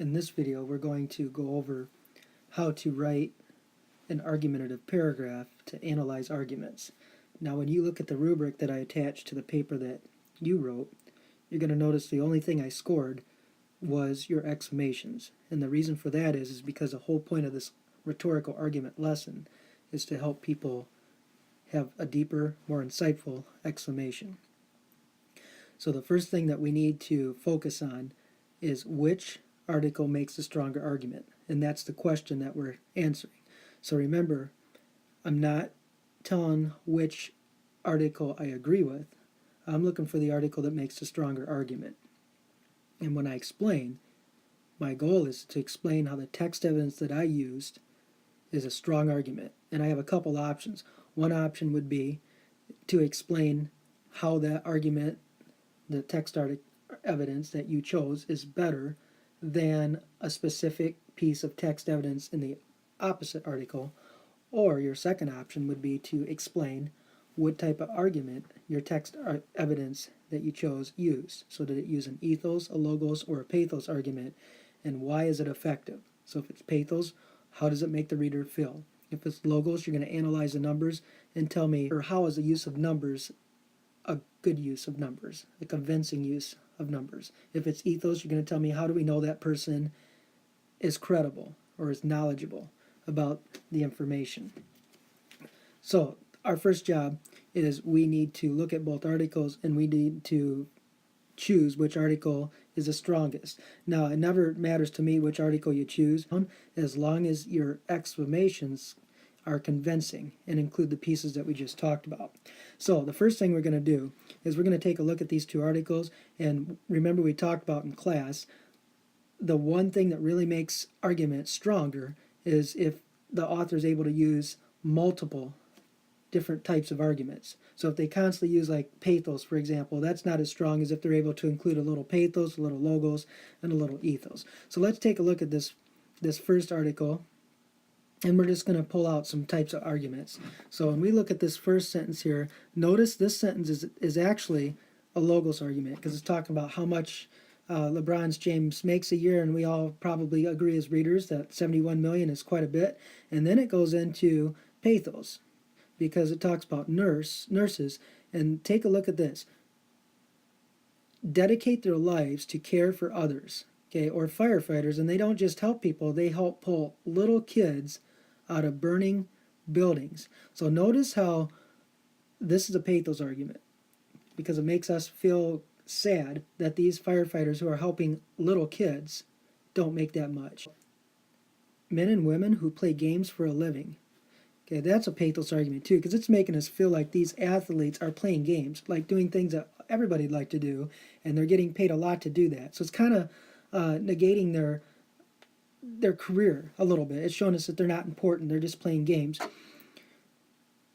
In this video, we're going to go over how to write an argumentative paragraph to analyze arguments. Now, when you look at the rubric that I attached to the paper that you wrote, you're going to notice the only thing I scored was your exclamations. And the reason for that is because the whole point of this rhetorical argument lesson is to help people have a deeper, more insightful exclamation. So the first thing that we need to focus on is which article makes the stronger argument, and that's the question that we're answering. So remember, I'm not telling which article I agree with. I'm looking for the article that makes the stronger argument. And when I explain, my goal is to explain how the text evidence that I used is a strong argument. And I have a couple options. One option would be to explain how that argument, the text evidence that you chose, is better than a specific piece of text evidence in the opposite article. Or your second option would be to explain what type of argument your text evidence that you chose used. So did it use an ethos, a logos, or a pathos argument, and why is it effective? So if it's pathos, how does it make the reader feel? If it's logos, you're going to analyze the numbers and tell me, or how is the use of numbers a good use of numbers, a convincing use of numbers. If it's ethos, you're going to tell me, how do we know that person is credible or is knowledgeable about the information? So our first job is we need to look at both articles and we need to choose which article is the strongest. Now, it never matters to me which article you choose, as long as your exclamations are convincing and include the pieces that we just talked about. So the first thing we're going to do is we're going to take a look at these two articles, and remember we talked about in class, the one thing that really makes arguments stronger is if the author is able to use multiple different types of arguments. So if they constantly use like pathos, for example, that's not as strong as if they're able to include a little pathos, a little logos, and a little ethos. So let's take a look at this first article, and we're just going to pull out some types of arguments. So when we look at this first sentence here, notice this sentence is actually a logos argument because it's talking about how much LeBron James makes a year, and we all probably agree as readers that 71 million is quite a bit. And then it goes into pathos because it talks about nurses. And take a look at this. Dedicate their lives to care for others, okay, or firefighters, and they don't just help people, they help pull little kids out of burning buildings. So notice how this is a pathos argument because it makes us feel sad that these firefighters who are helping little kids don't make that much. Men and women who play games for a living. Okay, that's a pathos argument too, because it's making us feel like these athletes are playing games, like doing things that everybody'd like to do, and they're getting paid a lot to do that. So it's kind of negating their career a little bit. It's showing us that they're not important, they're just playing games.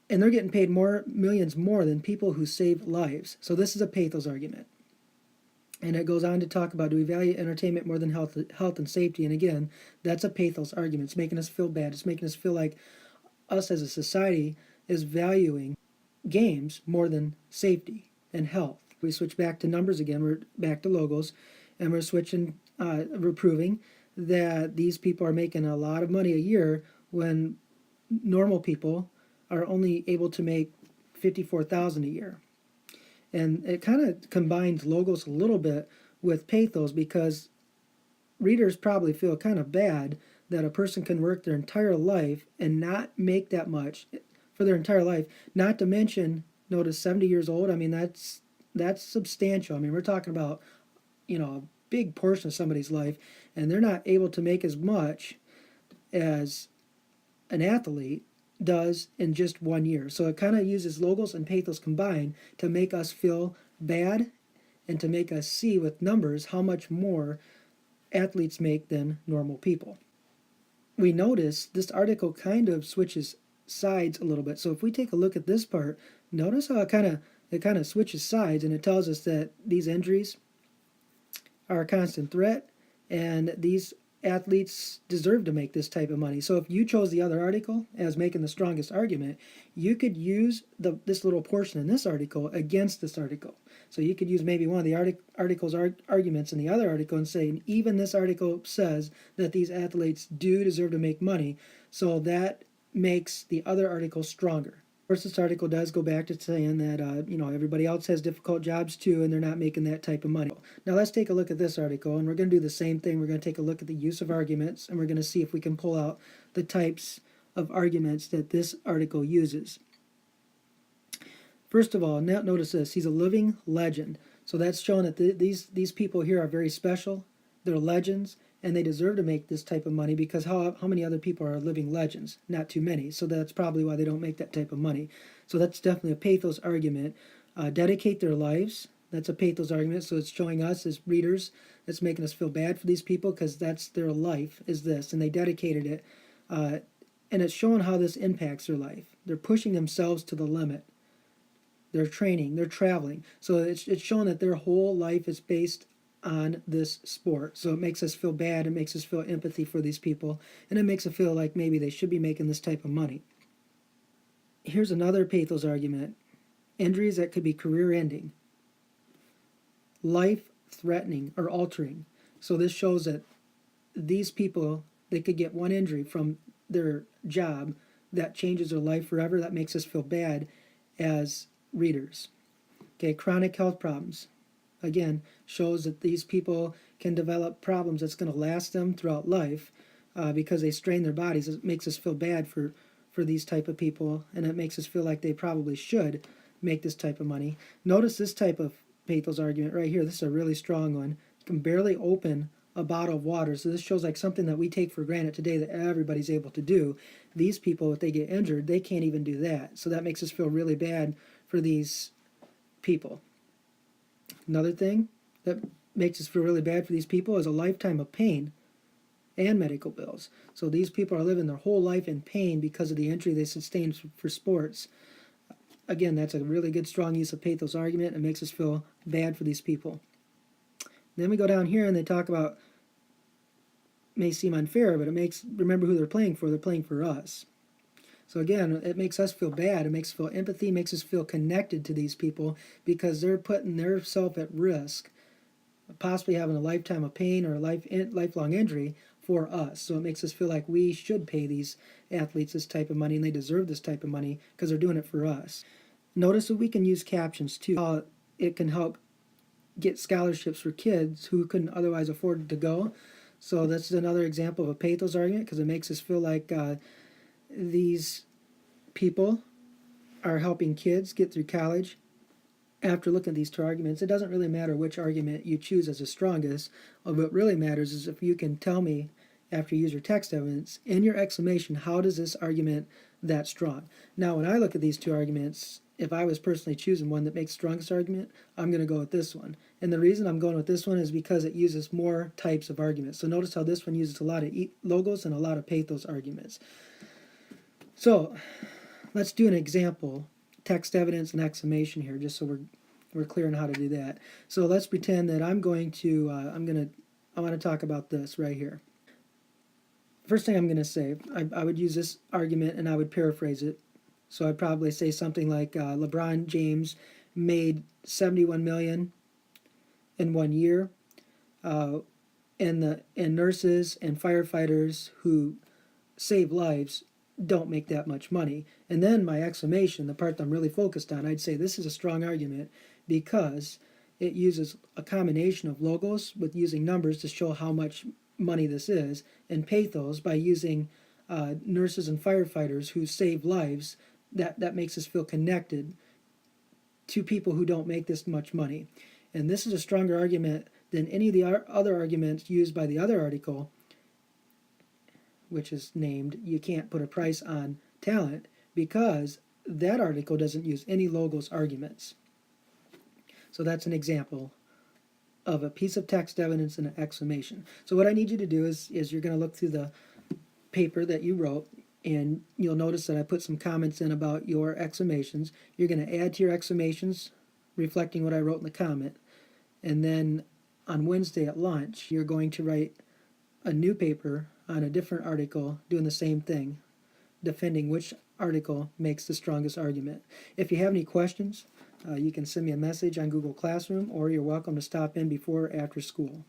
And they're getting paid millions more than people who save lives. So this is a pathos argument. And it goes on to talk about, do we value entertainment more than health and safety? And again, that's a pathos argument. It's making us feel bad. It's making us feel like us as a society is valuing games more than safety and health. We switch back to numbers again. We're back to logos, and we're we're proving that these people are making a lot of money a year when normal people are only able to make $54,000 a year. And it kind of combines logos a little bit with pathos because readers probably feel kind of bad that a person can work their entire life and not make that much for their entire life. Not to mention, notice 70 years old. I mean, that's substantial. I mean, we're talking about, a big portion of somebody's life, and they're not able to make as much as an athlete does in just 1 year. So it kind of uses logos and pathos combined to make us feel bad and to make us see with numbers how much more athletes make than normal people. We notice this article kind of switches sides a little bit. So if we take a look at this part, notice how it kind of switches sides, and it tells us that these injuries are a constant threat, and these athletes deserve to make this type of money. So if you chose the other article as making the strongest argument, you could use this little portion in this article against this article. So you could use maybe one of the article's arguments in the other article and say, even this article says that these athletes do deserve to make money, so that makes the other article stronger. Of course, this article does go back to saying that everybody else has difficult jobs too, and they're not making that type of money. Now let's take a look at this article, and we're going to do the same thing. We're going to take a look at the use of arguments, and we're going to see if we can pull out the types of arguments that this article uses. First of all, notice this: he's a living legend. So that's showing that these people here are very special. They're legends, and they deserve to make this type of money because how many other people are living legends? Not too many. So that's probably why they don't make that type of money. So that's definitely a pathos argument. Dedicate their lives. That's a pathos argument. So it's showing us as readers, it's making us feel bad for these people because that's their life is this, and they dedicated it. And it's showing how this impacts their life. They're pushing themselves to the limit. They're training, they're traveling. So it's showing that their whole life is based on this sport. So it makes us feel bad, it makes us feel empathy for these people, and it makes us feel like maybe they should be making this type of money. Here's another pathos argument. Injuries that could be career-ending. Life-threatening or altering. So this shows that these people, they could get one injury from their job that changes their life forever. That makes us feel bad as readers. Okay, chronic health problems. Again, shows that these people can develop problems that's going to last them throughout life because they strain their bodies. It makes us feel bad for these type of people, and it makes us feel like they probably should make this type of money. Notice this type of pathos argument right here. This is a really strong one. You can barely open a bottle of water. So this shows like something that we take for granted today that everybody's able to do. These people, if they get injured, they can't even do that. So that makes us feel really bad for these people. Another thing that makes us feel really bad for these people is a lifetime of pain and medical bills. So these people are living their whole life in pain because of the injury they sustained for sports. Again, that's a really good, strong use of pathos argument. It makes us feel bad for these people. Then we go down here and they talk about, may seem unfair, but remember who they're playing for. They're playing for us. So again, it makes us feel bad. It makes us feel empathy, makes us feel connected to these people because they're putting their self at risk, possibly having a lifetime of pain or a lifelong injury for us. So it makes us feel like we should pay these athletes this type of money, and they deserve this type of money because they're doing it for us. Notice that we can use captions too. How it can help get scholarships for kids who couldn't otherwise afford to go. So that's another example of a pathos argument because it makes us feel like these people are helping kids get through college. After looking at these two arguments, it doesn't really matter which argument you choose as the strongest. What really matters is if you can tell me, after you use your text evidence, in your exclamation, how does this argument that strong? Now, when I look at these two arguments, if I was personally choosing one that makes strongest argument, I'm going to go with this one. And the reason I'm going with this one is because it uses more types of arguments. So notice how this one uses a lot of logos and a lot of pathos arguments. So let's do an example, text evidence and exclamation here, just so we're clear on how to do that. So let's pretend that I want to talk about this right here. First thing I'm going to say, I would use this argument and I would paraphrase it. So I'd probably say something like LeBron James made $71 million in 1 year, and nurses and firefighters who save lives don't make that much money. And then my exclamation, the part that I'm really focused on, I'd say this is a strong argument because it uses a combination of logos with using numbers to show how much money this is, and pathos by using nurses and firefighters who save lives. That makes us feel connected to people who don't make this much money. And this is a stronger argument than any of the other arguments used by the other article, which is named "You Can't Put a Price on Talent," because that article doesn't use any logos arguments. So that's an example of a piece of text evidence and an exclamation. So what I need you to do is you're going to look through the paper that you wrote, and you'll notice that I put some comments in about your exclamations. You're going to add to your exclamations, reflecting what I wrote in the comment. And then on Wednesday at lunch, you're going to write a new paper on a different article doing the same thing, defending which article makes the strongest argument. If you have any questions, you can send me a message on Google Classroom, or you're welcome to stop in before or after school.